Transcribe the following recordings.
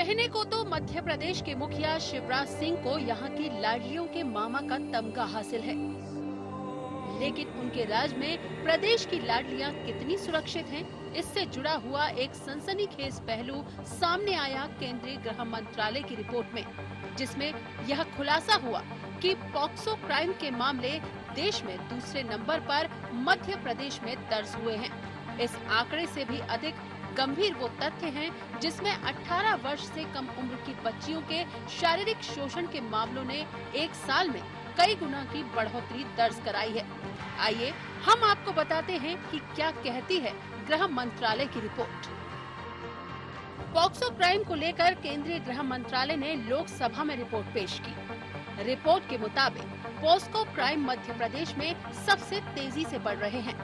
कहने को तो मध्य प्रदेश के मुखिया शिवराज सिंह को यहाँ की लाडलियों के मामा का तमगा हासिल है, लेकिन उनके राज में प्रदेश की लाडलियां कितनी सुरक्षित हैं, इससे जुड़ा हुआ एक सनसनीखेज पहलू सामने आया केंद्रीय गृह मंत्रालय की रिपोर्ट में, जिसमें यह खुलासा हुआ कि पॉक्सो क्राइम के मामले देश में दूसरे नंबर पर मध्य प्रदेश में दर्ज हुए हैं। इस आंकड़े से भी अधिक गंभीर वो तथ्य हैं जिसमें 18 वर्ष से कम उम्र की बच्चियों के शारीरिक शोषण के मामलों ने एक साल में कई गुना की बढ़ोतरी दर्ज कराई है। आइए हम आपको बताते हैं कि क्या कहती है गृह मंत्रालय की रिपोर्ट। पॉक्सो क्राइम को लेकर केंद्रीय गृह मंत्रालय ने लोकसभा में रिपोर्ट पेश की। रिपोर्ट के मुताबिक पॉक्सो क्राइम मध्य प्रदेश में सबसे तेजी से बढ़ रहे हैं।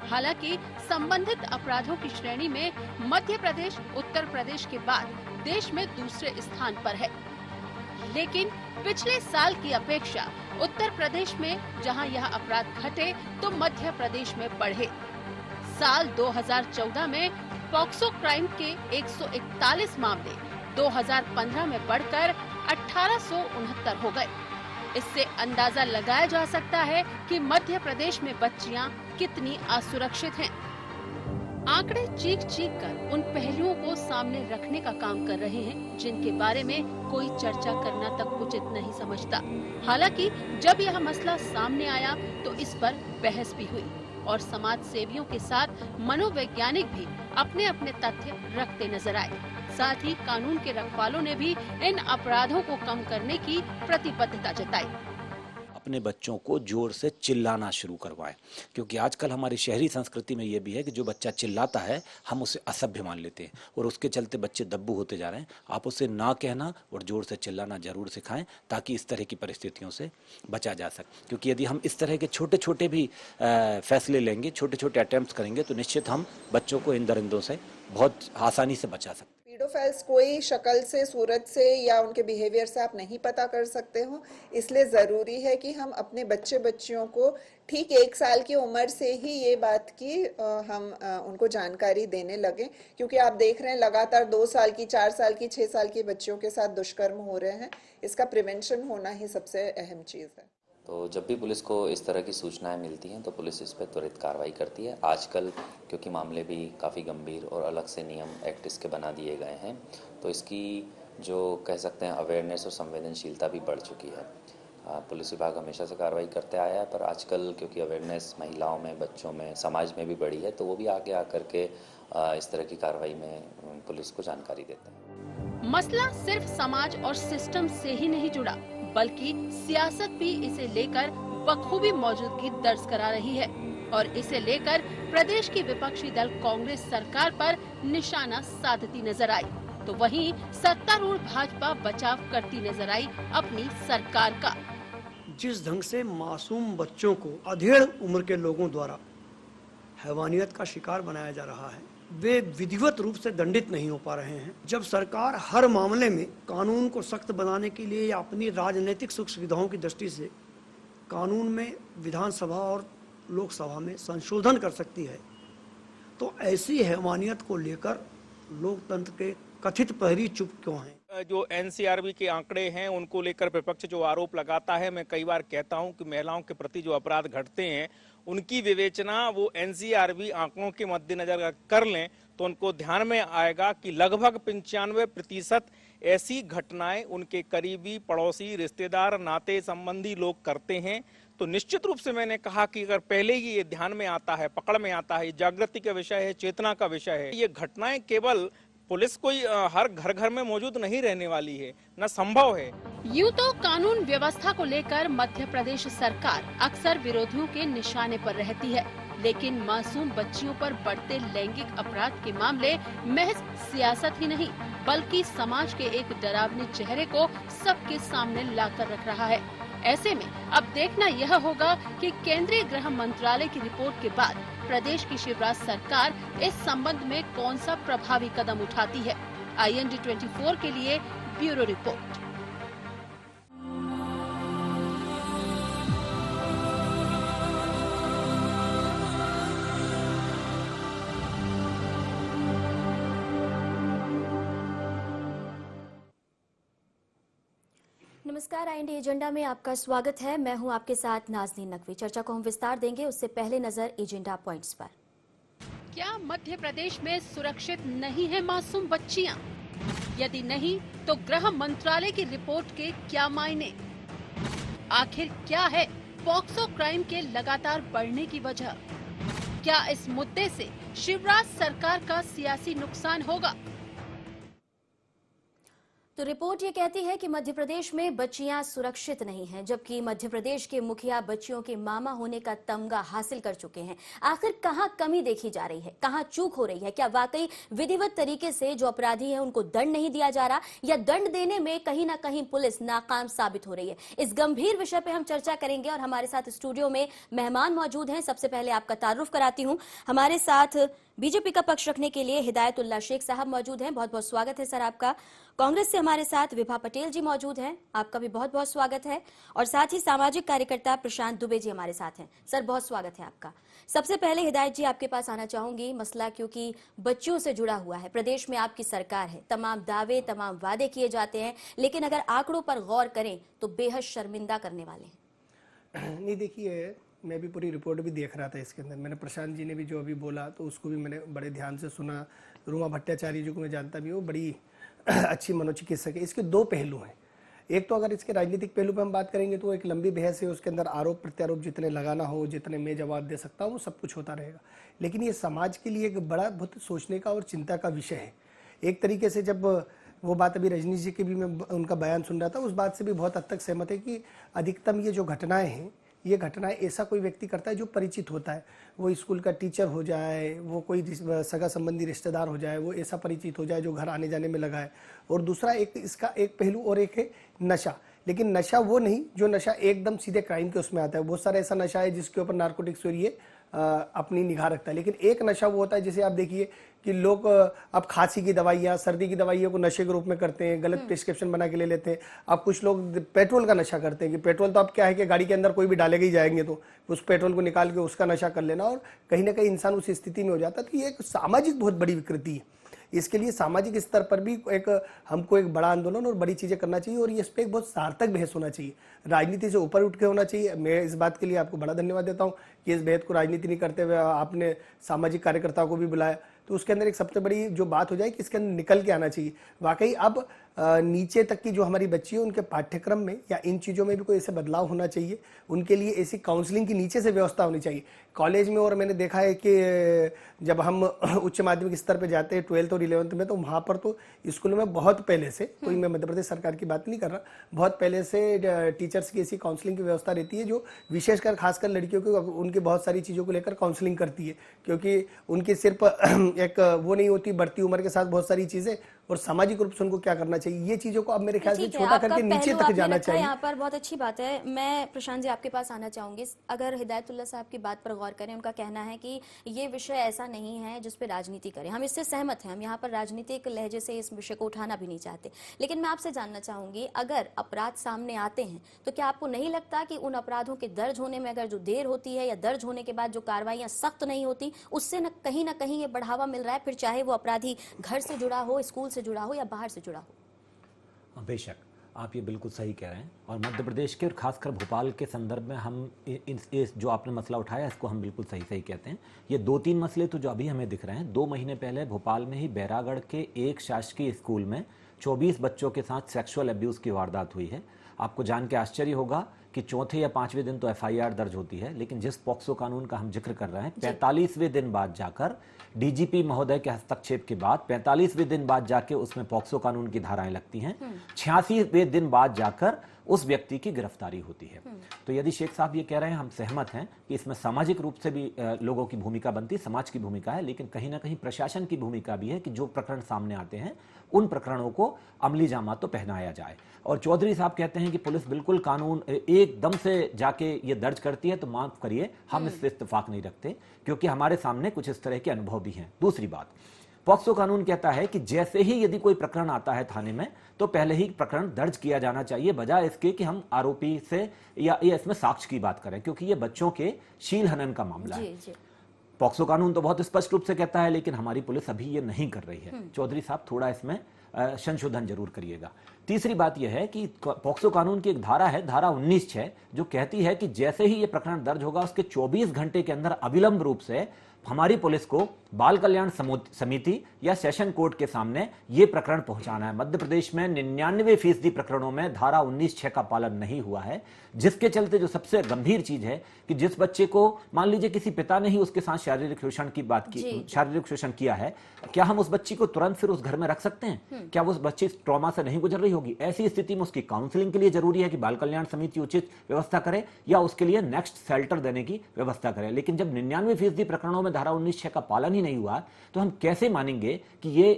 हालांकि संबंधित अपराधों की श्रेणी में मध्य प्रदेश उत्तर प्रदेश के बाद देश में दूसरे स्थान पर है, लेकिन पिछले साल की अपेक्षा उत्तर प्रदेश में जहां यह अपराध घटे तो मध्य प्रदेश में बढ़े। साल 2014 में पॉक्सो क्राइम के 141 मामले 2015 में बढ़कर 1869 हो गए। इससे अंदाजा लगाया जा सकता है कि मध्य प्रदेश में बच्चियां कितनी असुरक्षित हैं। आंकड़े चीख चीख कर उन पहलुओं को सामने रखने का काम कर रहे हैं जिनके बारे में कोई चर्चा करना तक उचित नहीं समझता। हालांकि जब यह मसला सामने आया तो इस पर बहस भी हुई और समाज सेवियों के साथ मनोवैज्ञानिक भी अपने अपने तथ्य रखते नजर आए। साथ ही कानून के रखवालों ने भी इन अपराधों को कम करने की प्रतिबद्धता जताई। अपने बच्चों को जोर से चिल्लाना शुरू करवाएं, क्योंकि आजकल हमारी शहरी संस्कृति में ये भी है कि जो बच्चा चिल्लाता है हम उसे असभ्य मान लेते हैं और उसके चलते बच्चे दब्बू होते जा रहे हैं। आप उसे ना कहना और जोर से चिल्लाना जरूर सिखाएं ताकि इस तरह की परिस्थितियों से बचा जा सके, क्योंकि यदि हम इस तरह के छोटे छोटे भी फैसले लेंगे, छोटे छोटे अटेम्प्ट करेंगे तो निश्चित हम बच्चों को इन दरिंदों से बहुत आसानी से बचा सकते हैं। पीडोफाइल्स कोई शक्ल से, सूरत से या उनके बिहेवियर से आप नहीं पता कर सकते हो, इसलिए ज़रूरी है कि हम अपने बच्चे बच्चियों को ठीक 1 साल की उम्र से ही ये बात की हम उनको जानकारी देने लगे, क्योंकि आप देख रहे हैं लगातार 2 साल की, 4 साल की, 6 साल की बच्चियों के साथ दुष्कर्म हो रहे हैं। इसका प्रिवेंशन होना ही सबसे अहम चीज़ है। तो जब भी पुलिस को इस तरह की सूचनाएं मिलती हैं तो पुलिस इस पर त्वरित कार्रवाई करती है। आजकल क्योंकि मामले भी काफ़ी गंभीर और अलग से नियम एक्ट इसके बना दिए गए हैं, तो इसकी जो कह सकते हैं अवेयरनेस और संवेदनशीलता भी बढ़ चुकी है। पुलिस विभाग हमेशा से कार्रवाई करते आया है, पर आजकल क्योंकि अवेयरनेस महिलाओं में, बच्चों में, समाज में भी बढ़ी है, तो वो भी आगे आकर के इस तरह की कार्रवाई में पुलिस को जानकारी देते हैं। मसला सिर्फ समाज और सिस्टम से ही नहीं जुड़ा, बल्कि सियासत भी इसे लेकर बखूबी मौजूदगी दर्ज करा रही है और इसे लेकर प्रदेश की विपक्षी दल कांग्रेस सरकार पर निशाना साधती नजर आई, तो वहीं सत्तारूढ़ भाजपा बचाव करती नजर आई अपनी सरकार का। जिस ढंग से मासूम बच्चों को अधेड़ उम्र के लोगों द्वारा हैवानियत का शिकार बनाया जा रहा है, वे विधिवत रूप से दंडित नहीं हो पा रहे हैं। जब सरकार हर मामले में कानून को सख्त बनाने के लिए या अपनी राजनीतिक सुख सुविधाओं की दृष्टि से कानून में विधानसभा और लोकसभा में संशोधन कर सकती है, तो ऐसी हैवानियत को लेकर लोकतंत्र के कथित प्रहरी चुप क्यों हैं? जो एनसीआरबी के आंकड़े हैं उनको लेकर विपक्ष जो आरोप लगाता है, मैं कई बार कहता हूं कि महिलाओं के प्रति जो अपराध घटते हैं उनकी विवेचना वो एनसीआरबी आंकड़ों के मद्देनजर कर लें तो उनको ध्यान में आएगा कि लगभग 95% ऐसी घटनाएं उनके करीबी, पड़ोसी, रिश्तेदार, नाते संबंधी लोग करते हैं। तो निश्चित रूप से मैंने कहा कि अगर पहले ही ये ध्यान में आता है, पकड़ में आता है, जागृति का विषय है, चेतना का विषय है, ये घटनाएं केवल पुलिस कोई हर घर घर में मौजूद नहीं रहने वाली है, न संभव है। यूं तो कानून व्यवस्था को लेकर मध्य प्रदेश सरकार अक्सर विरोधियों के निशाने पर रहती है, लेकिन मासूम बच्चियों पर बढ़ते लैंगिक अपराध के मामले महज सियासत ही नहीं बल्कि समाज के एक डरावने चेहरे को सबके सामने लाकर रख रहा है। ऐसे में अब देखना यह होगा कि केंद्रीय गृह मंत्रालय की रिपोर्ट के बाद प्रदेश की शिवराज सरकार इस संबंध में कौन सा प्रभावी कदम उठाती है। IND 24 के लिए ब्यूरो रिपोर्ट। नमस्कार, IND एजेंडा में आपका स्वागत है। मैं हूं आपके साथ नाज़नीन नकवी। चर्चा को हम विस्तार देंगे, उससे पहले नजर एजेंडा पॉइंट्स पर। क्या मध्य प्रदेश में सुरक्षित नहीं है मासूम बच्चियां? यदि नहीं तो गृह मंत्रालय की रिपोर्ट के क्या मायने? आखिर क्या है पॉक्सो क्राइम के लगातार बढ़ने की वजह? क्या इस मुद्दे से शिवराज सरकार का सियासी नुकसान होगा? तो रिपोर्ट ये कहती है कि मध्य प्रदेश में बच्चियां सुरक्षित नहीं हैं, जबकि मध्य प्रदेश के मुखिया बच्चियों के मामा होने का तमगा हासिल कर चुके हैं। आखिर कहां कमी देखी जा रही है, कहां चूक हो रही है? क्या वाकई विधिवत तरीके से जो अपराधी हैं उनको दंड नहीं दिया जा रहा, या दंड देने में कहीं ना कहीं पुलिस नाकाम साबित हो रही है? इस गंभीर विषय पे हम चर्चा करेंगे और हमारे साथ स्टूडियो में मेहमान मौजूद हैं। सबसे पहले आपका तारुफ कराती हूँ। हमारे साथ बीजेपी का पक्ष रखने के लिए हिदायतुल्लाह शेख साहब मौजूद हैं। बहुत बहुत स्वागत है सर आपका। कांग्रेस से हमारे साथ विभा पटेल जी मौजूद हैं, आपका भी बहुत बहुत स्वागत है। और साथ ही सामाजिक कार्यकर्ता प्रशांत दुबे जी हमारे साथ हैं। सर बहुत स्वागत है आपका। सबसे पहले हिदायत जी आपके पास आना चाहूंगी। मसला क्योंकि बच्चियों से जुड़ा हुआ है, प्रदेश में आपकी सरकार है, तमाम दावे तमाम वादे किए जाते हैं, लेकिन अगर आंकड़ों पर गौर करें तो बेहद शर्मिंदा करने वाले हैं। नहीं, देखिए, मैं भी पूरी रिपोर्ट भी देख रहा था। इसके अंदर मैंने प्रशांत जी ने भी जो अभी बोला तो उसको भी मैंने बड़े ध्यान से सुना। रूमा भट्टाचार्य जी को मैं जानता भी हूँ, बड़ी अच्छी मनोचिकित्सक है। इसके दो पहलू हैं। एक तो अगर इसके राजनीतिक पहलू पे हम बात करेंगे तो एक लंबी बहस है, उसके अंदर आरोप प्रत्यारोप जितने लगाना हो, जितने मैं जवाब दे सकता हूँ, वो सब कुछ होता रहेगा। लेकिन ये समाज के लिए एक बड़ा बहुत सोचने का और चिंता का विषय है। एक तरीके से जब वो बात अभी रजनीश जी के भी मैं उनका बयान सुन रहा था, उस बात से भी बहुत हद तक सहमत है कि अधिकतम ये जो घटनाएं हैं, ये घटनाएं ऐसा कोई व्यक्ति करता है जो परिचित होता है। वो स्कूल का टीचर हो जाए, वो कोई सगा संबंधी रिश्तेदार हो जाए, वो ऐसा परिचित हो जाए जो घर आने जाने में लगा है। और दूसरा एक इसका एक पहलू और एक है नशा। लेकिन नशा वो नहीं जो नशा एकदम सीधे क्राइम के उसमें आता है। बहुत सारा ऐसा नशा है जिसके ऊपर नार्कोटिक्स और ये अपनी निगाह रखता है। लेकिन एक नशा वो होता है, जैसे आप देखिए कि लोग अब खांसी की दवाइयाँ, सर्दी की दवाइयों को नशे के रूप में करते हैं, गलत प्रिस्क्रिप्शन बना के ले लेते हैं। अब कुछ लोग पेट्रोल का नशा करते हैं कि पेट्रोल तो अब क्या है कि गाड़ी के अंदर कोई भी डालेगा ही जाएंगे, तो उस पेट्रोल को निकाल के उसका नशा कर लेना, और कहीं ना कहीं इंसान उस स्थिति में हो जाता है। तो ये एक सामाजिक बहुत बड़ी विकृति है। इसके लिए सामाजिक स्तर पर भी हमको एक बड़ा आंदोलन और बड़ी चीज़ें करना चाहिए, और ये इस पर एक बहुत सार्थक बहस होना चाहिए। राजनीति से ऊपर उठ के होना चाहिए। मैं इस बात के लिए आपको बड़ा धन्यवाद देता हूँ कि इस बहस को राजनीति नहीं करते हुए आपने सामाजिक कार्यकर्ताओं को भी बुलाया। तो उसके अंदर एक सबसे बड़ी जो बात हो जाए कि इसके अंदर निकल के आना चाहिए। वाकई अब नीचे तक की जो हमारी बच्ची है उनके पाठ्यक्रम में या इन चीज़ों में भी कोई ऐसे बदलाव होना चाहिए। उनके लिए ऐसी काउंसलिंग की नीचे से व्यवस्था होनी चाहिए कॉलेज में। और मैंने देखा है कि जब हम उच्च माध्यमिक स्तर पर जाते हैं 12th और 11th में, तो वहाँ पर तो स्कूलों में बहुत पहले से, कोई मैं मध्य प्रदेश सरकार की बात नहीं कर रहा, बहुत पहले से टीचर्स की ऐसी काउंसलिंग की व्यवस्था रहती है जो विशेषकर खासकर लड़कियों को उनकी बहुत सारी चीज़ों को लेकर काउंसलिंग करती है। क्योंकि उनकी सिर्फ एक वो नहीं होती बढ़ती उम्र के साथ बहुत सारी चीज़ें, और सामाजिक रूप से उनको क्या करना चाहिए, ये चीज़ों को अब मेरे ख्याल से छोटा करके नीचे तक जाना चाहिए। यहाँ पर बहुत अच्छी बात है। मैं प्रशांत जी आपके पास आना चाहूंगी। अगर हिदायतुल्लाह साहब की बात पर गौर करें, उनका कहना है कि ये विषय ऐसा नहीं है जिस पे राजनीति करें। हम इससे सहमत हैं, हम यहाँ पर राजनीतिक लहजे से इस विषय को उठाना भी नहीं चाहते। लेकिन मैं आपसे जानना चाहूंगी, अगर अपराध सामने आते हैं तो क्या आपको नहीं लगता कि उन अपराधों के दर्ज होने में अगर जो देर होती है या दर्ज होने के बाद जो कार्रवाइयां सख्त नहीं होती, उससे न कहीं ये बढ़ावा मिल रहा है, फिर चाहे वो अपराधी घर से जुड़ा हो, स्कूल से जुड़ा हो या बाहर से जुड़ा हो? बेशक आप ये बिल्कुल सही कह रहे हैं। और मध्य प्रदेश के और खासकर भोपाल के संदर्भ में हम इस जो आपने मसला उठाया इसको हम बिल्कुल सही कहते हैं। ये 2-3 मसले तो जो अभी हमें दिख रहे हैं। 2 महीने पहले भोपाल में ही बैरागढ़ के एक शासकीय स्कूल में 24 बच्चों के साथ सेक्सुअल अब्यूज़ की वारदात हुई है। आपको जान के आश्चर्य होगा कि 4थे या 5वें दिन तो FIR दर्ज होती है, लेकिन जिस पॉक्सो कानून का हम जिक्र कर रहे हैं 45वें दिन बाद जाकर DGP महोदय के हस्तक्षेप के बाद 45वें दिन बाद जाके उसमें पॉक्सो कानून की धाराएं लगती हैं। 86वें दिन बाद जाकर उस व्यक्ति की गिरफ्तारी होती है। तो यदि शेख साहब ये कह रहे हैं, हम सहमत हैं कि इसमें सामाजिक रूप से भी लोगों की भूमिका बनती, समाज की भूमिका है, लेकिन कहीं ना कहीं प्रशासन की भूमिका भी है कि जो प्रकरण सामने आते हैं उन प्रकरणों को अमली जामा तो पहनाया जाए। और चौधरी साहब कहते हैं कि पुलिस बिल्कुल कानून एकदम से जाके ये दर्ज करती है, तो माफ करिए, हम इससे इत्तेफाक नहीं रखते, क्योंकि हमारे सामने कुछ इस तरह के अनुभव भी हैं। दूसरी बात, पॉक्सो कानून कहता है कि जैसे ही यदि कोई प्रकरण आता है थाने में तो पहले ही प्रकरण दर्ज किया जाना चाहिए, बजाय इसके कि हम आरोपी से या इसमें साक्ष्य की बात करें, क्योंकि ये बच्चों के शील हनन का मामला है। पॉक्सो कानून तो बहुत स्पष्ट रूप से कहता है, लेकिन हमारी पुलिस अभी ये नहीं कर रही है। चौधरी साहब थोड़ा इसमें संशोधन जरूर करिएगा। तीसरी बात यह है कि पॉक्सो कानून की एक धारा है, धारा 19(6), जो कहती है कि जैसे ही ये प्रकरण दर्ज होगा उसके 24 घंटे के अंदर अविलंब रूप से हमारी पुलिस को बाल कल्याण समिति या सेशन कोर्ट के सामने ये प्रकरण पहुंचाना है। मध्य प्रदेश में 99% प्रकरणों में धारा 19(6) का पालन नहीं हुआ है, जिसके चलते जो सबसे गंभीर चीज है कि जिस बच्चे को मान लीजिए किसी पिता ने ही उसके साथ शारीरिक शोषण की बात की, शारीरिक शोषण किया है, क्या हम उस बच्ची को तुरंत फिर उस घर में रख सकते हैं? क्या वो उस बच्ची ट्रॉमा से नहीं गुजर रही होगी? ऐसी स्थिति में उसकी काउंसलिंग के लिए जरूरी है कि बाल कल्याण समिति उचित व्यवस्था करे या उसके लिए नेक्स्ट शेल्टर देने की व्यवस्था करे। लेकिन जब 99% प्रकरणों में धारा 19(6) का पालन ही नहीं हुआ तो हम कैसे मानेंगे कि ये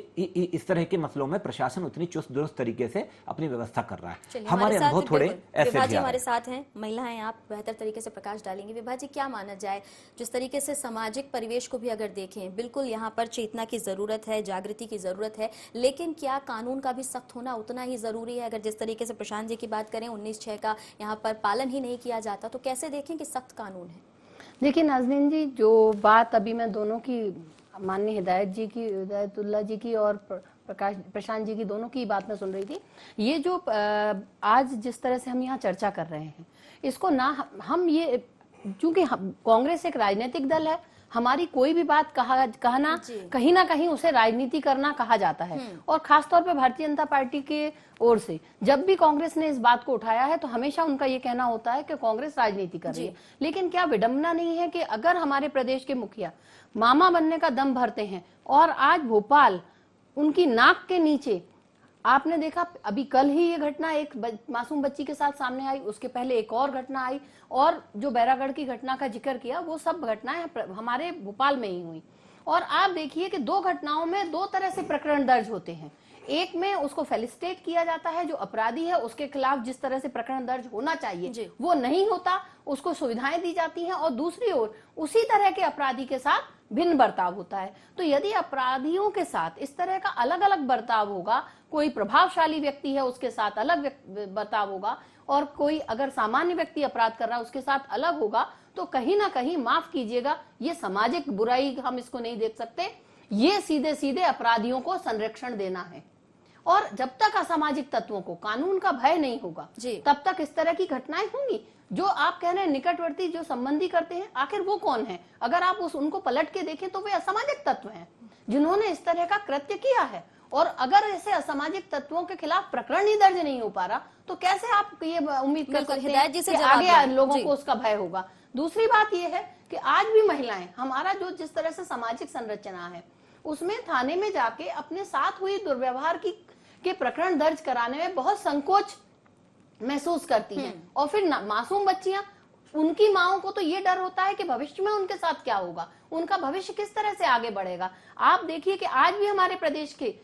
इस तरह के मसलों में प्रशासन उतनी चुस्त दुरुस्त तरीके से अपनी व्यवस्था कर रहा है? हमारे अनुभव थोड़े ऐसे भी हमारे साथ हैं, महिला हैं, आप बेहतर तरीके से प्रकाश डालेंगे। विभा जी, क्या माना जाए, जिस तरीके से सामाजिक परिवेश को भी अगर देखें, बिल्कुल यहाँ पर चेतना की जरूरत है, जागृति की जरूरत है, लेकिन क्या कानून का भी सख्त होना उतना ही जरूरी है? अगर जिस तरीके से प्रशांत जी की बात करें 19(6) का यहाँ पर पालन ही नहीं किया जाता तो कैसे देखें कि सख्त कानून है? देखिए नाज़नीन जी, जो बात अभी मैं दोनों की, माननीय हिदायतुल्लाह जी की और प्रशांत जी की, दोनों की बात में सुन रही थी। ये जो आज जिस तरह से हम यहाँ चर्चा कर रहे हैं, इसको ना हम ये, चूंकि कांग्रेस एक राजनीतिक दल है, हमारी कोई भी बात कहना कहीं ना कहीं उसे राजनीति करना कहा जाता है। और खासतौर पे भारतीय जनता पार्टी के ओर से जब भी कांग्रेस ने इस बात को उठाया है तो हमेशा उनका ये कहना होता है कि कांग्रेस राजनीति कर रही है। लेकिन क्या विडंबना नहीं है कि अगर हमारे प्रदेश के मुखिया मामा बनने का दम भरते हैं और आज भोपाल उनकी नाक के नीचे, आपने देखा अभी कल ही ये घटना एक मासूम बच्ची के साथ सामने आई, उसके पहले एक और घटना आई, और जो बैरागढ़ की घटना का जिक्र किया वो सब घटनाएं हमारे भोपाल में ही हुई। और आप देखिए कि 2 घटनाओं में 2 तरह से प्रकरण दर्ज होते हैं। एक में उसको फेलिसिटेट किया जाता है, जो अपराधी है उसके खिलाफ जिस तरह से प्रकरण दर्ज होना चाहिए वो नहीं होता, उसको सुविधाएं दी जाती हैं, और दूसरी ओर उसी तरह के अपराधी के साथ भिन्न बर्ताव होता है। तो यदि अपराधियों के साथ इस तरह का अलग अलग बर्ताव होगा, कोई प्रभावशाली व्यक्ति है उसके साथ अलग बर्ताव होगा, और कोई अगर सामान्य व्यक्ति अपराध कर रहा है उसके साथ अलग होगा, तो कहीं ना कहीं, माफ कीजिएगा, ये सामाजिक बुराई हम इसको नहीं देख सकते, ये सीधे सीधे अपराधियों को संरक्षण देना है। और जब तक असामाजिक तत्वों को कानून का भय नहीं होगा तब तक इस तरह की घटनाएं होंगी। जो आप कह रहे हैं निकटवर्ती जो संबंधी करते हैं, आखिर वो कौन है? अगर आप उनको पलट के देखें तो वे असामाजिक तत्व हैं जिन्होंने इस तरह का कृत्य किया है। और अगर ऐसे असामाजिक तत्वों के खिलाफ प्रकरण ही दर्ज नहीं हो पा रहा तो कैसे आप ये उम्मीद कर सकते हैं कि आगे लोगों को उसका भय होगा? दूसरी बात यह है कि आज भी महिलाएं, हमारा जो जिस तरह से सामाजिक संरचना है उसमें थाने में जाके अपने साथ हुई दुर्व्यवहार के प्रकरण दर्ज कराने में बहुत संकोच महसूस करती हैं। और फिर मासूम बच्चियां, उनकी माओं को तो ये डर होता है कि भविष्य में उनके साथ क्या होगा, उनका भविष्य किस तरह से आगे बढ़ेगा। आप देखिए कि आज भी हमारे प्रदेश के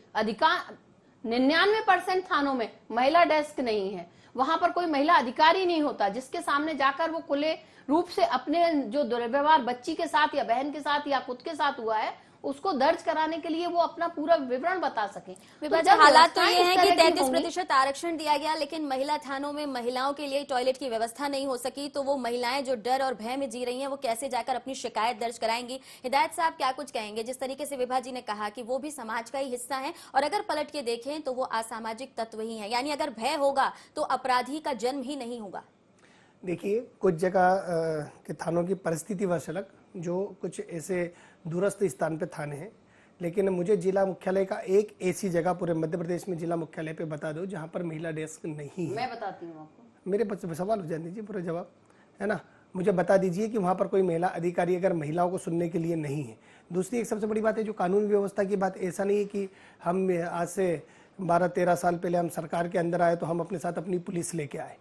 99% थानों में महिला डेस्क नहीं है, वहां पर कोई महिला अधिकारी नहीं होता जिसके सामने जाकर वो खुले रूप से अपने जो दुर्व्यवहार बच्ची के साथ या बहन के साथ या खुद के साथ हुआ है उसको दर्ज कराने के लिए वो अपना पूरा विवरण बता सके। तो हालात तो ये है कि 33% आरक्षण दिया गया, लेकिन महिला थानों में महिलाओं के लिए टॉयलेट की व्यवस्था नहीं हो सकी, तो वो महिलाएं जो डर और भय में जी रही हैं वो कैसे जाकर अपनी शिकायत दर्ज कराएंगी? हिदायत साहब क्या कुछ कहेंगे? जिस तरीके से विभा जी ने कहा कि वो भी समाज का ही हिस्सा है, और अगर पलट के देखें तो वो असामाजिक तत्व ही है, यानी अगर भय होगा तो अपराधी का जन्म ही नहीं होगा। देखिए, कुछ जगह के थानों की परिस्थिति वश अलग, जो कुछ ऐसे दूरस्थ स्थान पे थाने हैं, लेकिन मुझे जिला मुख्यालय का एक ऐसी जगह पूरे मध्य प्रदेश में जिला मुख्यालय पे बता दो जहाँ पर महिला डेस्क नहीं है। मैं बताती हूँ आपको, मेरे बच्चे सवाल हो जाने दीजिए, पूरा जवाब है ना। मुझे बता दीजिए कि वहाँ पर कोई महिला अधिकारी अगर महिलाओं को सुनने के लिए नहीं है। दूसरी एक सबसे बड़ी बात है जो कानून व्यवस्था की बात, ऐसा नहीं है कि हम आज से 12-13 साल पहले हम सरकार के अंदर आए तो हम अपने साथ अपनी पुलिस लेके आए,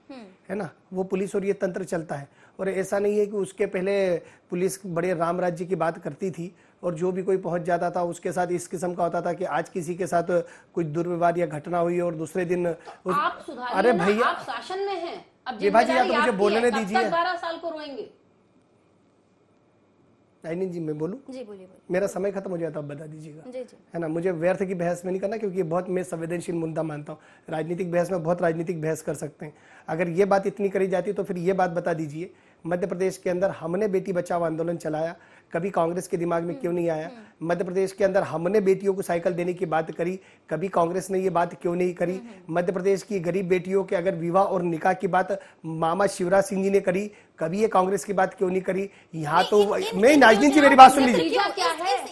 है ना। वो पुलिस और ये तंत्र चलता है, और ऐसा नहीं है कि उसके पहले पुलिस बड़े राम राज्य की बात करती थी और जो भी कोई पहुंच जाता था उसके साथ इस किस्म का होता था कि आज किसी के साथ कुछ दुर्व्यवहार या घटना हुई और दूसरे दिन अरे भैया आप शासन में हैं, अब भाजी आप मुझे बोलने दीजिए। 12 साल को रोएंगे। नहीं जी, मैं बोलूं? जी बोलिए। मेरा समय खत्म हो जाता, अब बता दीजिएगा। जी जी। है ना, मुझे व्यर्थ की बहस में नहीं करना, क्योंकि बहुत मैं संवेदनशील मुद्दा मानता हूँ। राजनीतिक बहस में बहुत राजनीतिक बहस कर सकते हैं। अगर ये बात इतनी करी जाती तो फिर ये बात बता दीजिए मध्य प्रदेश के अंदर हमने बेटी बचाओ आंदोलन चलाया, कभी कांग्रेस के दिमाग में क्यों नहीं आया? मध्य प्रदेश के अंदर हमने बेटियों को साइकिल देने की बात करी, कभी कांग्रेस ने ये बात क्यों नहीं करी? मध्य प्रदेश की गरीब बेटियों के अगर विवाह और निकाह की बात मामा शिवराज सिंह जी ने करी, कभी ये कांग्रेस की बात क्यों नहीं करी? यहाँ तो नहीं, नाजनीन जी मेरी बात सुन लीजिए,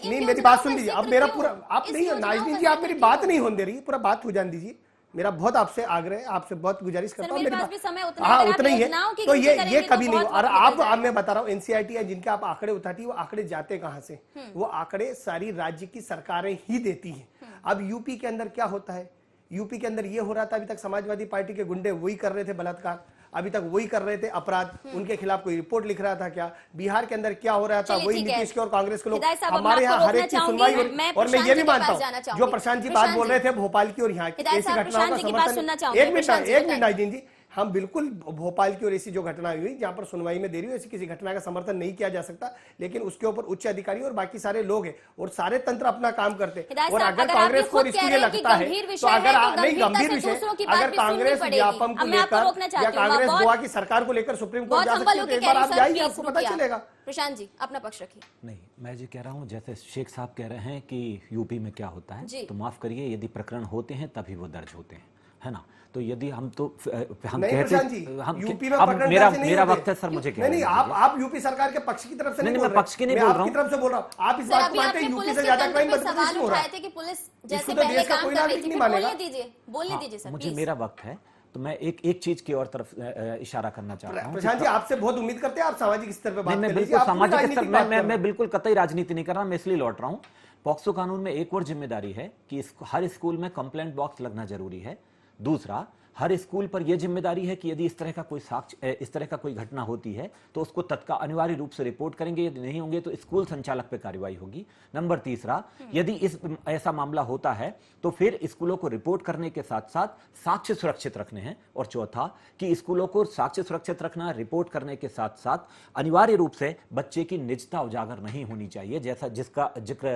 नहीं मेरी बात सुन लीजिए, अब मेरा पूरा आप नहीं, नाजनीन जी आप मेरी बात नहीं होने दे रही, पूरा बात हो जाने दीजिए। मेरा बहुत आपसे आग्रह है, आपसे बहुत गुजारिश करता हूँ, मेरी बात हाँ उतना ही है। तो ये कभी नहीं, और आप मैं बता रहा हूँ एनसीईआरटी या जिनके आप आंकड़े उठाती है, वो आंकड़े जाते कहाँ से? वो आंकड़े सारी राज्य की सरकारें ही देती हैं। अब यूपी के अंदर क्या होता है? यूपी के अंदर ये हो रहा था, अभी तक समाजवादी पार्टी के गुंडे वही कर रहे थे बलात्कार, अभी तक वही कर रहे थे अपराध, उनके खिलाफ कोई रिपोर्ट लिख रहा था क्या? बिहार के अंदर क्या हो रहा था? वही नीतीश के और कांग्रेस के लोग, हमारे यहाँ हर एक चीज सुनवाई हो रही। और मैं ये भी मानता हूँ जो प्रशांत जी बात बोल रहे थे भोपाल की और यहाँ की ऐसी घटनाओं का समर्थन, एक मिनट नाजनीन जी, हम बिल्कुल भोपाल की और ऐसी जो घटना हुई जहां पर सुनवाई में देरी हुई, ऐसी किसी घटना का समर्थन नहीं किया जा सकता, लेकिन उसके ऊपर उच्च अधिकारी और बाकी सारे लोग हैं और सारे तंत्र अपना काम करते हैं। और अगर कांग्रेस को इसको ये लगता है तो अगर नहीं गंभीर विषय, अगर कांग्रेस व्यापम को लेकर या कांग्रेस गोवा की सरकार को लेकर सुप्रीम कोर्ट जा सकती है तो एक बार आप जाइए, आपको पता चलेगा। प्रशांत जी अपना पक्ष रखिए। नहीं, मैं ये कह रहा हूँ जैसे शेख साहब कह रहे हैं कि यूपी में क्या होता है, तो माफ करिए, यदि प्रकरण होते हैं तभी वो दर्ज होते हैं, है ना? तो यदि हम तो हम कहते हम यूपी में अब मेरा वक्त है सर, मुझे नहीं आप यूपी सरकार के पक्ष की तरफ से नहीं, मैं पक्ष की नहीं बोल रहा हूँ, तरफ से बोल रहा हूँ। आप इस बात को मानते हैं यूपी से ज्यादा क्राइम मध्य प्रदेश में हो रहा है कि पुलिस जैसे पहले काम कर रही थी? बोलने दीजिए सर, मुझे मेरा वक्त है तो मैं एक चीज की और तरफ इशारा करना चाहता हूँ। प्रशांत जी आपसे बहुत उम्मीद करते हैं आप सामाजिक स्तर पे बात करें। मैं बिल्कुल सामाजिक स्तर मैं बिल्कुल कतई राजनीति नहीं कर रहा, मैं इसलिए लौट रहा हूँ। पॉक्सो कानून में एक और जिम्मेदारी है कि हर स्कूल में कंप्लेंट बॉक्स लगना जरूरी है। दूसरा, हर स्कूल पर यह जिम्मेदारी है कि यदि इस तरह का कोई घटना होती है तो उसको तत्काल अनिवार्य रूप से रिपोर्ट करेंगे, यदि नहीं होंगे तो स्कूल संचालक पे कार्रवाई होगी। नंबर तीसरा, यदि ऐसा मामला होता है तो फिर स्कूलों को रिपोर्ट करने के साथ साथ साक्ष्य सुरक्षित रखने हैं। और चौथा कि स्कूलों को साक्ष्य सुरक्षित रखना, रिपोर्ट करने के साथ साथ अनिवार्य रूप से बच्चे की निजता उजागर नहीं होनी चाहिए, जैसा जिसका जिक्र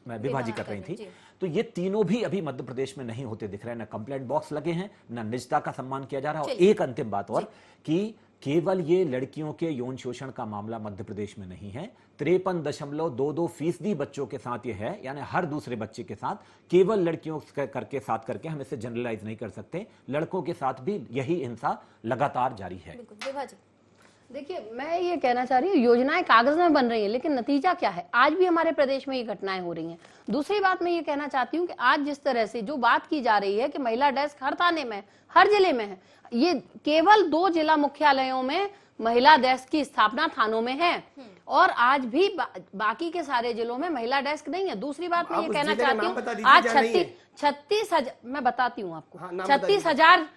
विभा जी कर रही थी। तो ये तीनों भी अभी मध्य प्रदेश में नहीं होते दिख रहे हैं, ना कंप्लेंट बॉक्स लगे हैं, ना निजता का सम्मान किया जा रहा है। और एक अंतिम बात और कि केवल ये लड़कियों के यौन शोषण का मामला मध्य प्रदेश में नहीं है, 53.22% बच्चों के साथ ये है, यानी हर दूसरे बच्चे के साथ, केवल लड़कियों करके हम इसे जनरलाइज नहीं कर सकते, लड़कों के साथ भी यही हिंसा लगातार जारी है। देखिए, मैं ये कहना चाह रही हूँ, योजनाएं कागज में बन रही हैं, लेकिन नतीजा क्या है? आज भी हमारे प्रदेश में ये घटनाएं हो रही हैं। दूसरी बात मैं ये कहना चाहती हूँ कि आज जिस तरह से जो बात की जा रही है कि महिला डेस्क हर थाने में, हर जिले में है, ये केवल 2 जिला मुख्यालयों में महिला डेस्क की स्थापना थानों में है और आज भी बाकी के सारे जिलों में महिला डेस्क नहीं है। दूसरी बात मैं ये कहना चाहती हूँ, आज 36,000, मैं बताती हूँ आपको, 36,000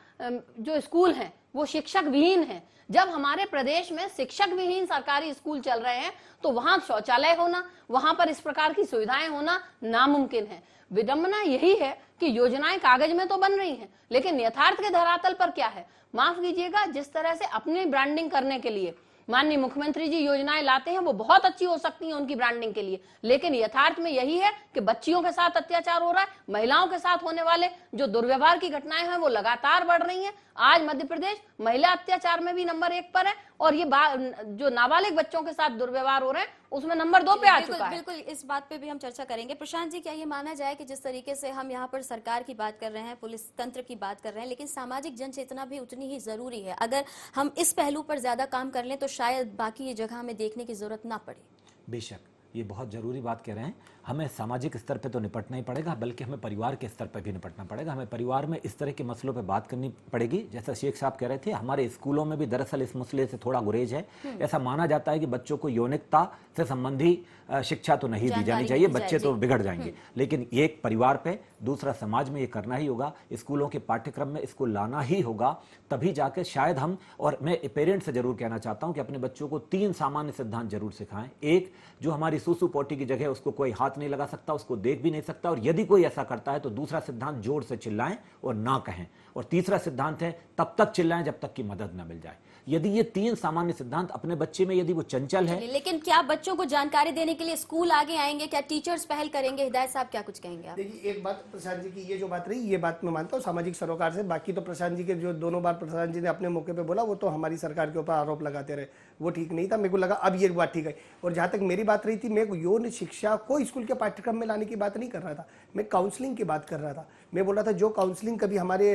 जो स्कूल हैं वो शिक्षक विहीन हैं। जब हमारे प्रदेश में शिक्षक विहीन सरकारी स्कूल चल रहे हैं तो वहां शौचालय होना, वहां पर इस प्रकार की सुविधाएं होना नामुमकिन है। विडंबना यही है कि योजनाएं कागज में तो बन रही हैं, लेकिन यथार्थ के धरातल पर क्या है? माफ कीजिएगा, जिस तरह से अपनी ब्रांडिंग करने के लिए माननीय मुख्यमंत्री जी योजनाएं लाते हैं वो बहुत अच्छी हो सकती हैं उनकी ब्रांडिंग के लिए, लेकिन यथार्थ में यही है कि बच्चियों के साथ अत्याचार हो रहा है, महिलाओं के साथ होने वाले जो दुर्व्यवहार की घटनाएं हैं वो लगातार बढ़ रही हैं। आज मध्य प्रदेश महिला अत्याचार में भी नंबर 1 पर है और ये जो नाबालिग बच्चों के साथ दुर्व्यवहार हो रहे हैं उसमें नंबर 2 पे आ चुका है। बिल्कुल इस बात पे भी हम चर्चा करेंगे। प्रशांत जी, क्या ये माना जाए कि जिस तरीके से हम यहाँ पर सरकार की बात कर रहे हैं, पुलिस तंत्र की बात कर रहे हैं, लेकिन सामाजिक जन चेतना भी उतनी ही जरूरी है? अगर हम इस पहलू पर ज्यादा काम कर लें तो शायद बाकी ये जगह हमें देखने की जरूरत ना पड़े। बेशक, ये बहुत जरूरी बात कह रहे हैं। हमें सामाजिक स्तर पे तो निपटना ही पड़ेगा, बल्कि हमें परिवार के स्तर पे भी निपटना पड़ेगा। हमें परिवार में इस तरह के मसलों पे बात करनी पड़ेगी। जैसा शेख साहब कह रहे थे, हमारे स्कूलों में भी दरअसल इस मसले से थोड़ा गुरेज है। ऐसा माना जाता है कि बच्चों को यौनिकता से संबंधी शिक्षा तो नहीं दी जानी चाहिए, बच्चे तो बिगड़ जाएंगे। लेकिन एक परिवार पे, दूसरा समाज में ये करना ही होगा, स्कूलों के पाठ्यक्रम में इसको लाना ही होगा, तभी जाके शायद हम, और मैं पेरेंट्स से जरूर कहना चाहता हूं कि अपने बच्चों को 3 सामान्य सिद्धांत जरूर सिखाएं। एक, जो हमारी सूसू पोटी की जगह उसको कोई हाथ नहीं लगा सकता, उसको देख भी नहीं सकता, और यदि कोई ऐसा करता है तो दूसरा सिद्धांत जोर से चिल्लाएं और ना कहें, और तीसरा सिद्धांत है तब तक चिल्लाएं जब तक की मदद न मिल जाए। यदि ये 3 सामान्य सिद्धांत अपने बच्चे में यदि वो चंचल है। लेकिन क्या बच्चों को जानकारी देने के लिए स्कूल आगे आएंगे, क्या टीचर्स पहल करेंगे? हिदायत साहब क्या कुछ कहेंगे आप? देखिए, एक बात प्रशांत जी की ये जो बात रही, ये बात मैं मानता हूँ सामाजिक सरोकार से। बाकी तो प्रशांत जी के जो दोनों बार प्रशांत जी ने अपने मौके पे बोला वो तो हमारी सरकार के ऊपर आरोप लगाते रहे, वो ठीक नहीं था। मेरे को लगा अब ये बात ठीक है। और जहाँ तक मेरी बात रही थी, मैं यौन शिक्षा को स्कूल के पाठ्यक्रम में लाने की बात नहीं कर रहा था, मैं काउंसलिंग की बात कर रहा था। मैं बोल रहा था जो काउंसलिंग कभी हमारे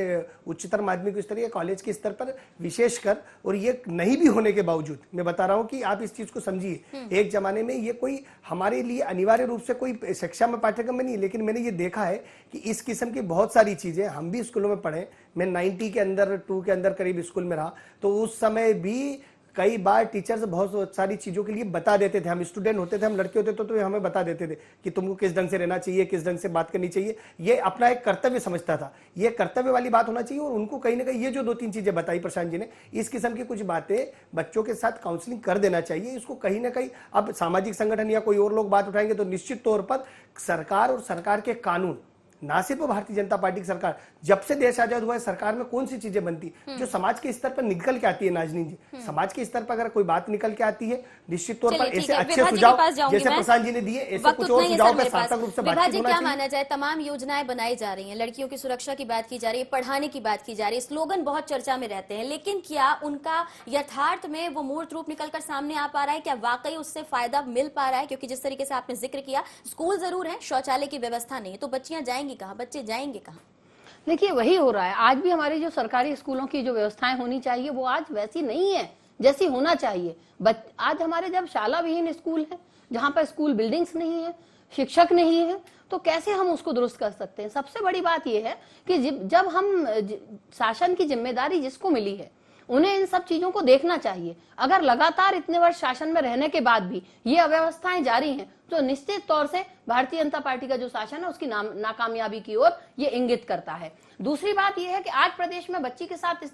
उच्चतर माध्यमिक स्तर या कॉलेज के स्तर पर विशेषकर, और ये नहीं भी होने के बावजूद, मैं बता रहा हूँ कि आप इस चीज को समझिए, एक जमाने में ये कोई हमारे लिए अनिवार्य रूप से कोई शिक्षा में पाठ्यक्रम में नहीं, लेकिन मैंने ये देखा है कि इस किस्म की बहुत सारी चीजें हम भी स्कूलों में पढ़े। मैं 90 के अंदर 2 के अंदर करीब स्कूल में रहा, तो उस समय भी कई बार टीचर्स बहुत सारी चीजों के लिए बता देते थे। हम स्टूडेंट होते थे, हम लड़के होते थे, तो हमें बता देते थे कि तुमको किस ढंग से रहना चाहिए, किस ढंग से बात करनी चाहिए। ये अपना एक कर्तव्य समझता था, ये कर्तव्य वाली बात होना चाहिए। और उनको कहीं ना कहीं ये जो 2-3 चीजें बताई प्रशांत जी ने, इस किस्म की कुछ बातें बच्चों के साथ काउंसलिंग कर देना चाहिए। इसको कहीं ना कहीं अब सामाजिक संगठन या कोई और लोग बात उठाएंगे तो निश्चित तौर पर सरकार और सरकार के कानून, ना सिर्फ भारतीय जनता पार्टी की सरकार, जब से देश आजाद हुआ है सरकार में कौन सी चीजें बनती जो समाज के स्तर पर निकल के आती है। नाजनीन जी, समाज के स्तर पर अगर कोई बात निकल के आती है, निश्चित तौर पर ऐसे अच्छे सुझाव जैसे प्रशांत जी ने दिए, ऐसे कुछ और सुझाव पे सार्थक रूप से बातचीत होना क्या माना जाए? तमाम योजनाएं बनाई जा रही हैं, लड़कियों की सुरक्षा की बात की जा रही है, पढ़ाने की बात की जा रही है, स्लोगन बहुत चर्चा में रहते हैं, लेकिन क्या उनका यथार्थ में वो मूर्त रूप निकलकर सामने आ पा रहा है? क्या वाकई उससे फायदा मिल पा रहा है? क्योंकि जिस तरीके से आपने जिक्र किया, स्कूल जरूर है, शौचालय की व्यवस्था नहीं है, तो बच्चियां जाएंगी कहाँ, बच्चे जाएंगे कहाँ? देखिए, वही हो रहा है। आज भी हमारी जो सरकारी स्कूलों की जो व्यवस्थाएं होनी चाहिए वो आज वैसी नहीं है जैसी होना चाहिए। आज हमारे जब शाला विहीन स्कूल है, जहां पर स्कूल बिल्डिंग्स नहीं है, शिक्षक नहीं है, तो कैसे हम उसको दुरुस्त कर सकते हैं? सबसे बड़ी बात यह है कि जब हम शासन की जिम्मेदारी जिसको मिली है, उन्हें इन सब चीजों को देखना चाहिए। अगर लगातार इतने वर्ष शासन में रहने के बाद भी ये अव्यवस्थाएं जारी हैं, तो निश्चित तौर से भारतीय जनता पार्टी का जो शासन है उसकी नाकामयाबी की ओर ये इंगित करता है। दूसरी बात यह है कि आज प्रदेश में बच्ची के साथ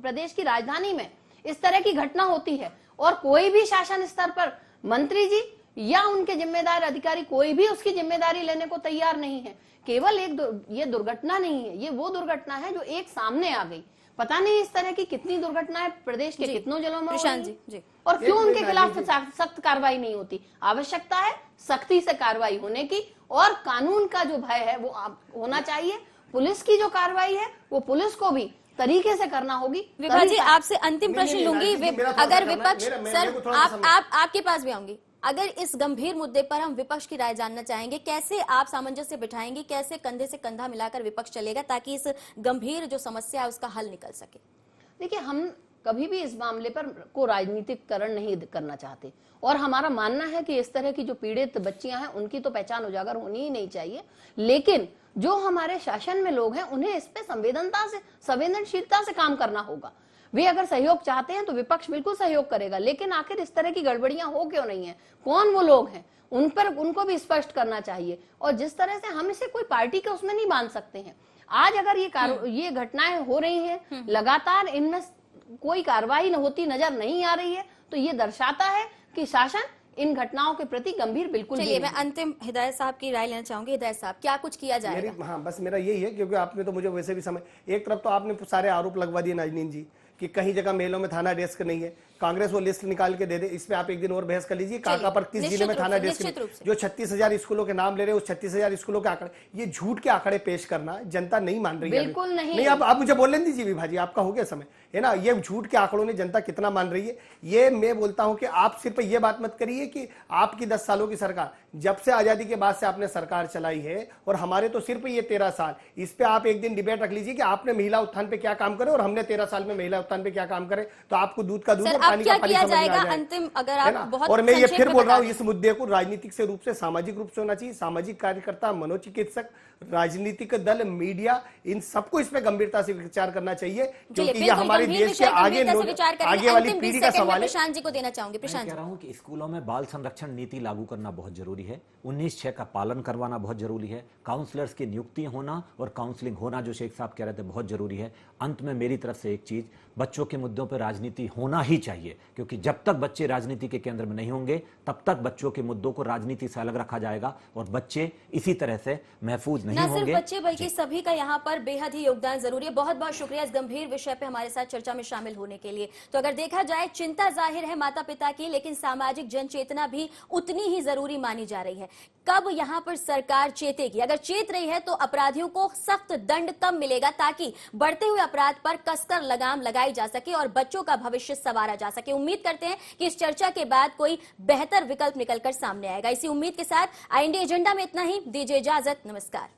प्रदेश की राजधानी में इस तरह की घटना होती है और कोई भी शासन स्तर पर मंत्री जी या उनके जिम्मेदार अधिकारी कोई भी उसकी जिम्मेदारी लेने को तैयार नहीं है। केवल ये दुर्घटना नहीं है, ये वो दुर्घटना है जो एक सामने आ गई। पता नहीं इस तरह की कितनी दुर्घटनाएं प्रदेश के कितनों जिलों में हो रही हैं और क्यों उनके खिलाफ सख्त कार्रवाई नहीं होती। आवश्यकता है सख्ती से कार्रवाई होने की, और कानून का जो भय है वो होना चाहिए। पुलिस की जो कार्रवाई है वो पुलिस को भी तरीके से करना होगी। विभा जी, आपसे अंतिम प्रश्न लूंगी। अगर विपक्ष, सर आप आपके पास भी आऊंगी, अगर इस गंभीर मुद्दे पर हम विपक्ष की राय जानना चाहेंगे, कैसे आप सामंजस्य बिठाएंगे, कैसे कंधे से कंधा मिलाकर विपक्ष चलेगा ताकि इस गंभीर जो समस्या है उसका हल निकल सके? देखिए, हम कभी भी इस मामले पर को राजनीतिकरण नहीं करना चाहते, और हमारा मानना है कि इस तरह की जो पीड़ित बच्चियां हैं उनकी तो पहचान उजागर होनी ही नहीं चाहिए। लेकिन जो हमारे शासन में लोग हैं उन्हें इस पे संवेदनशीलता से काम करना होगा। वे अगर सहयोग चाहते हैं तो विपक्ष बिल्कुल सहयोग करेगा, लेकिन आखिर इस तरह की गड़बड़ियां हो क्यों नहीं है, कौन वो लोग हैं, उन पर उनको भी स्पष्ट करना चाहिए। और जिस तरह से हम इसे कोई पार्टी के उसमें नहीं बांध सकते हैं। आज अगर ये घटनाएं हो रही हैं, लगातार इनमें कोई कार्रवाई होती नजर नहीं आ रही है, तो ये दर्शाता है कि शासन इन घटनाओं के प्रति गंभीर बिल्कुल नहीं। चलिए, मैं अंतिम हिदायत साहब की राय लेना चाहूंगी। हिदायत साहब, क्या कुछ किया जाएगा? हाँ, बस मेरा यही है, क्योंकि आपने तो मुझे वैसे भी समय, एक तरफ तो आपने सारे आरोप लगवा दिए नाजनीन जी कि कहीं जगह मेलों में थाना डेस्क नहीं है, कांग्रेस वो लिस्ट निकाल के दे दे। इस पे आप एक दिन और बहस कर लीजिए, कहां पर किस जिले में थाना डेस्क नहीं। जो 36,000 स्कूलों के नाम ले रहे हैं, उस 36,000 स्कूलों के आंकड़े, ये झूठ के आंकड़े पेश करना जनता नहीं मान रही है। बिल्कुल नहीं। अब आप मुझे बोलने दीजिए विभा जी, आपका हो गया समय, है ना। ये झूठ के आंकड़ों ने जनता कितना मान रही है, ये मैं बोलता हूं कि आप सिर्फ ये बात मत करिए कि आपकी 10 सालों की सरकार, जब से आजादी के बाद से आपने सरकार चलाई है और हमारे तो सिर्फ ये 13 साल, इस पे आप एक दिन डिबेट रख लीजिए कि आपने महिला उत्थान पे क्या काम करे और हमने 13 साल में महिला उत्थान पे क्या काम करे, तो आपको दूध का दूध और पानी का पानी समझ में आ जाएगा। अंतिम, अगर आप बहुत और मैं ये फिर बोल रहा हूं, इस मुद्दे को राजनीतिक से रूप से सामाजिक रूप से होना चाहिए। सामाजिक कार्यकर्ता, मनोचिकित्सक, राजनीतिक दल, मीडिया, इन सबको इस पे गंभीरता से विचार करना चाहिए, क्योंकि ये हमारे देश के आगे वाली पीढ़ी का सवाल है। प्रशांत जी को देना चाहूंगी। प्रशांत, मैं कह रहा हूं कि स्कूलों में बाल संरक्षण नीति लागू करना बहुत जरूरी है, 19(6) का पालन करवाना बहुत जरूरी है, काउंसलर्स की नियुक्ति होना और काउंसलिंग होना, जो शेख साहब कह रहे थे, बहुत जरूरी है। अंत में मेरी तरफ से एक चीज, बच्चों के मुद्दों पर राजनीति होना ही चाहिए, क्योंकि जब तक बच्चे राजनीति के केंद्र में नहीं होंगे तब तक बच्चों के मुद्दों को राजनीति से अलग रखा जाएगा और बच्चे इसी तरह से महफूज नहीं होंगे। न सिर्फ बच्चे बल्कि सभी का यहाँ पर बेहद ही योगदान जरूरी है। बहुत बहुत शुक्रिया इस गंभीर विषय पे हमारे साथ चर्चा में शामिल होने के लिए। तो अगर देखा जाए, चिंता जाहिर है माता पिता की, लेकिन सामाजिक जनचेतना भी उतनी ही जरूरी मानी जा रही है। कब यहाँ पर सरकार चेतेगी? अगर चेत रही है तो अपराधियों को सख्त दंड कब मिलेगा, ताकि बढ़ते हुए अपराध पर कसकर लगाम लगाई जा सके और बच्चों का भविष्य संवारा जा सके। उम्मीद करते हैं कि इस चर्चा के बाद कोई बेहतर विकल्प निकलकर सामने आएगा। इसी उम्मीद के साथ IND एजेंडा में इतना ही। दीजिए इजाजत, नमस्कार।